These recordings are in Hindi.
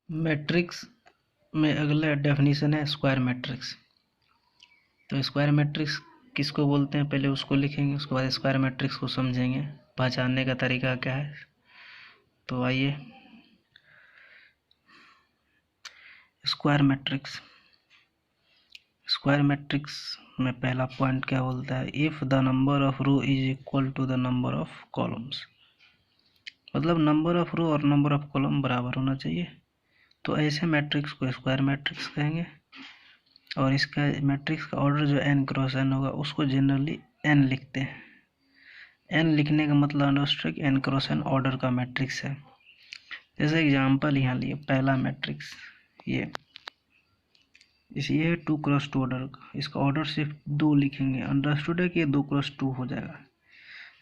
मैट्रिक्स में अगला डेफिनेशन है स्क्वायर मैट्रिक्स। तो स्क्वायर मैट्रिक्स किसको बोलते हैं पहले उसको लिखेंगे, उसके बाद स्क्वायर मैट्रिक्स को समझेंगे, पहचानने का तरीका क्या है। तो आइए, स्क्वायर मैट्रिक्स। स्क्वायर मैट्रिक्स में पहला पॉइंट क्या बोलता है, if the number of row is equal to the number of columns. मतलब नंबर ऑफ रो और नंबर ऑफ कॉलम बराबर होना चाहिए, तो ऐसे मैट्रिक्स को स्क्वायर मैट्रिक्स कहेंगे। और इसका मैट्रिक्स का ऑर्डर जो n क्रॉस n होगा उसको जनरली n लिखते हैं। n लिखने का मतलब understood n cross n order का मैट्रिक्स है। जैसे एग्जांपल यहाँ लिए, पहला मैट्रिक्स ये 2 क्रॉस 2 ऑर्डर का, इसका ऑर्डर सिर्फ 2 लिखेंगे, अंडरस्टूड है कि ये 2 क्रॉस 2 हो जाएगा।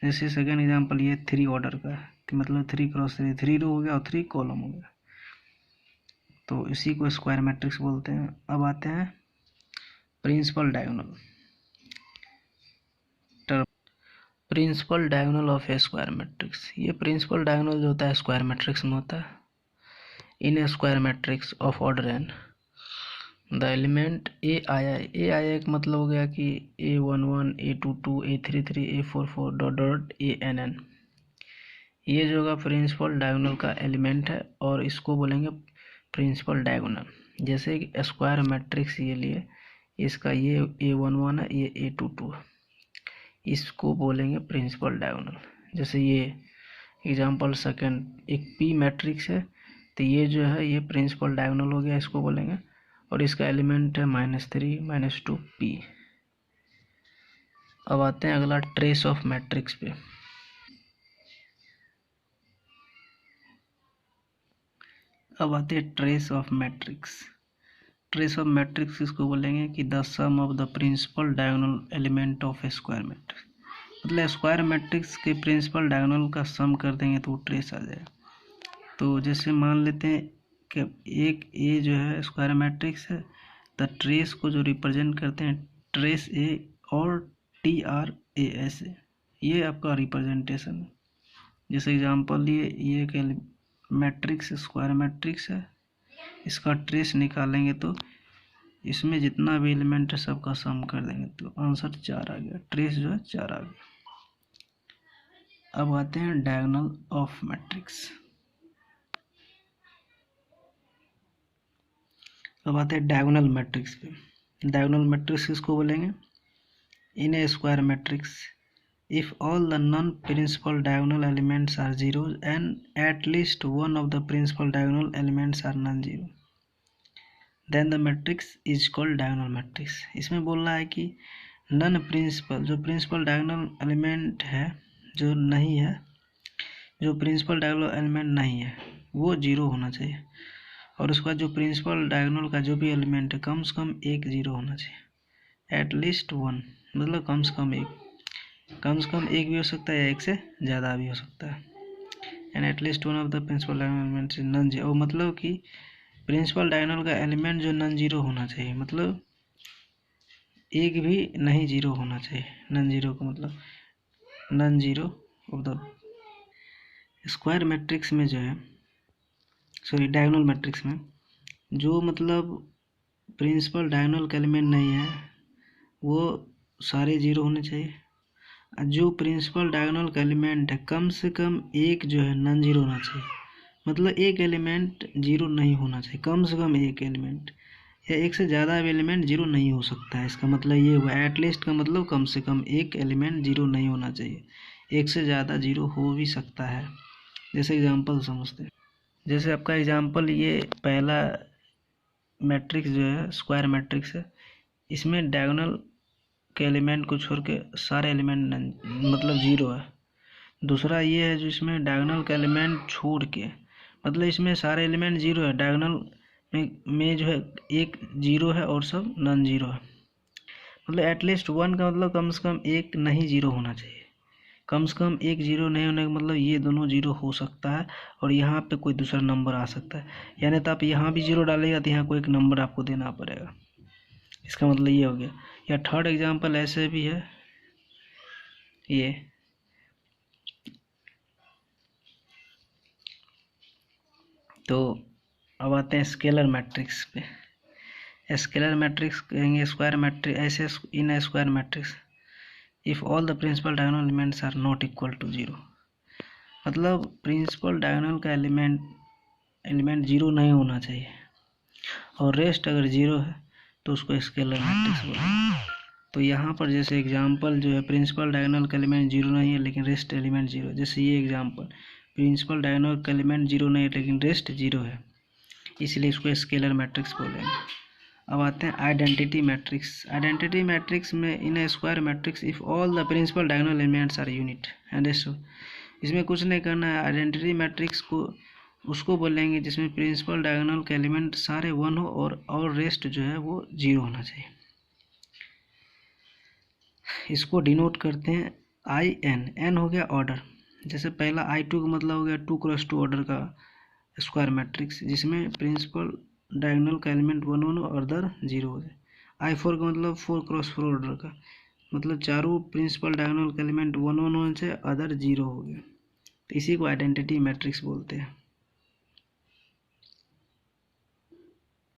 जैसे सेकेंड एग्जांपल ये 3 ऑर्डर का है, कि मतलब 3 क्रॉस 3, 3 रो हो गया और 3 कॉलम हो गया, तो इसी को स्क्वायर मैट्रिक्स बोलते हैं। अब आते हैं principal diagonal. Principal diagonal of a square matrix. ये प्रिंसिपल डायगोनल जो होता है स्क्वायर मैट्रिक्स में होता है। In a square matrix of order n the element a i का मतलब हो गया कि A11 A22 A33 A44 dot dot ANN। ये जो होगा प्रिंसिपल डायगोनल का एलिमेंट है और इसको बोलेंगे प्रिंसिपल डायगोनल। जैसे कि स्क्वायर मैट्रिक्स ये लिए, इसका ये A11 है, ये A22 है, इसको बोलेंगे प्रिंसिपल डायगोनल। जैसे ये एग्जांपल सेकंड एक पी मैट्रिक्स है, तो ये जो है ये प्रिंसिपल डायगोनल हो गया, इसको बोलेंगे। और इसका एलिमेंट है -3 -2 पी। अब आते हैं अगला ट्रेस ऑफ मैट्रिक्स पे। अब आते हैं trace of matrix. Trace of matrix इसको बोलेंगे कि the sum of the principal diagonal element of a square matrix. मतलब स्क्वायर मैट्रिक्स के प्रिंसिपल डायगोनल का सम कर देंगे तो वो ट्रेस आ जाएगा। तो जैसे मान लेते हैं कि एक ए जो है स्क्वायर मैट्रिक्स है, द ट्रेस को जो रिप्रेजेंट करते हैं ट्रेस ए और TRAS, ये आपका रिप्रेजेंटेशन है। जैसे एग्जांपल लिए, ये एक मैट्रिक्स स्क्वायर मैट्रिक्स है, इसका ट्रेस निकालेंगे तो इसमें जितना भी एलिमेंट है सबका सम कर देंगे तो आंसर 4 आ गया, ट्रेस जो है 4 आ गया। अब आते हैं डायगोनल ऑफ मैट्रिक्स। अब आते हैं डायगोनल मैट्रिक्स पे। डायगोनल मैट्रिक्स किसको बोलेंगे, in a square matrix if all the non-principal diagonal elements are zeros and at least one of the principal diagonal elements are non-zero, then the matrix is called diagonal matrix। इसमें बोल रहा है कि नन प्रिंसिपल, जो प्रिंसिपल डायगोनल एलिमेंट है जो नहीं है, जो प्रिंसिपल डायगोनल एलिमेंट नहीं है वो जीरो होना चाहिए, और उसके बाद जो प्रिंसिपल डायगोनल का जो भी एलिमेंट है कम से कम एक जीरो होना चाहिए। एट लीस्ट वन मतलब कम से कम एक, कम से कम एक भी हो सकता है या एक से ज़्यादा भी हो सकता है। And at least one of the principal diagonal element is non zero, मतलब कि प्रिंसिपल डायगोनल का एलिमेंट जो नॉन जीरो होना चाहिए, मतलब एक भी नहीं जीरो होना चाहिए। नॉन जीरो का मतलब non zero of the square matrix में जो है, सॉरी डायगोनल मैट्रिक्स में जो मतलब प्रिंसिपल डायगोनल का एलिमेंट नहीं है वो सारे जीरो होने चाहिए। जो प्रिंसिपल डायगोनल का एलिमेंट है कम से कम एक जो है नॉन जीरो होना चाहिए, मतलब एक एलिमेंट जीरो नहीं होना चाहिए, कम से कम एक एलिमेंट, या एक से ज़्यादा एलिमेंट जीरो नहीं हो सकता है। इसका मतलब ये हुआ एटलीस्ट का मतलब कम से कम एक एलिमेंट जीरो नहीं होना चाहिए, एक से ज़्यादा जीरो हो भी सकता है। जैसे एग्जांपल समझते हैं, जैसे आपका एग्जांपल ये पहला मैट्रिक्स जो है स्क्वायर मैट्रिक्स है, इसमें डायगोनल के एलिमेंट को छोड़ के सारे एलिमेंट मतलब जीरो है। दूसरा ये है जो इसमें डायगोनल का एलिमेंट छोड़ के, मतलब इसमें सारे एलिमेंट जीरो है, डायगोनल में जो है एक जीरो है और सब नॉन जीरो है। मतलब एटलीस्ट वन का मतलब कम से कम एक नहीं जीरो होना चाहिए, कम से कम एक जीरो नहीं होने का मतलब ये दोनों जीरो हो सकता है और यहाँ पे कोई दूसरा नंबर आ सकता है, यानी तो आप यहाँ भी जीरो डालेगा तो यहाँ कोई एक नंबर आपको देना पड़ेगा। इसका मतलब ये हो गया। या थर्ड एग्जांपल ऐसे भी है, ये तो अब आते हैं स्केलर मैट्रिक्स पे। स्केलर मैट्रिक्स कहेंगे स्क्वायर मैट्रिक्स ऐसे in square matrix if all the principal diagonal elements are not equal to zero, मतलब प्रिंसिपल डायगोनल का एलिमेंट जीरो नहीं होना चाहिए और रेस्ट अगर जीरो है तो उसको स्केलर मैट्रिक्स बोलेंगे। तो यहाँ पर जैसे एग्जांपल जो है प्रिंसिपल डायगोनल का एलिमेंट जीरो नहीं है लेकिन रेस्ट एलिमेंट जीरो, जैसे ये एग्जांपल प्रिंसिपल डायगोनल का एलिमेंट जीरो नहीं है लेकिन रेस्ट जीरो है, इसलिए इसको स्केलर मैट्रिक्स बोलेंगे। अब आते हैं आइडेंटिटी मैट्रिक्स। आइडेंटिटी मैट्रिक्स में in a square matrix if all the principal diagonal elements are unit and इसमें कुछ नहीं करना है। आइडेंटिटी मैट्रिक्स को उसको बोलेंगे जिसमें प्रिंसिपल डायगोनल के एलिमेंट सारे वन हो और रेस्ट जो है वो जीरो होना चाहिए। इसको डिनोट करते हैं आई एन। एन हो गया ऑर्डर, जैसे पहला I2 का मतलब हो गया 2x2 ऑर्डर का स्क्वायर मैट्रिक्स जिसमें प्रिंसिपल डायगोनल का एलिमेंट वन वन और अदर जीरो हो जाए। I4 का मतलब 4x4 ऑर्डर का, मतलब चारों प्रिंसिपल डायगोनल का एलिमेंट वन वन होने से अदर जीरो हो गया, तो इसी को आइडेंटिटी मैट्रिक्स बोलते हैं।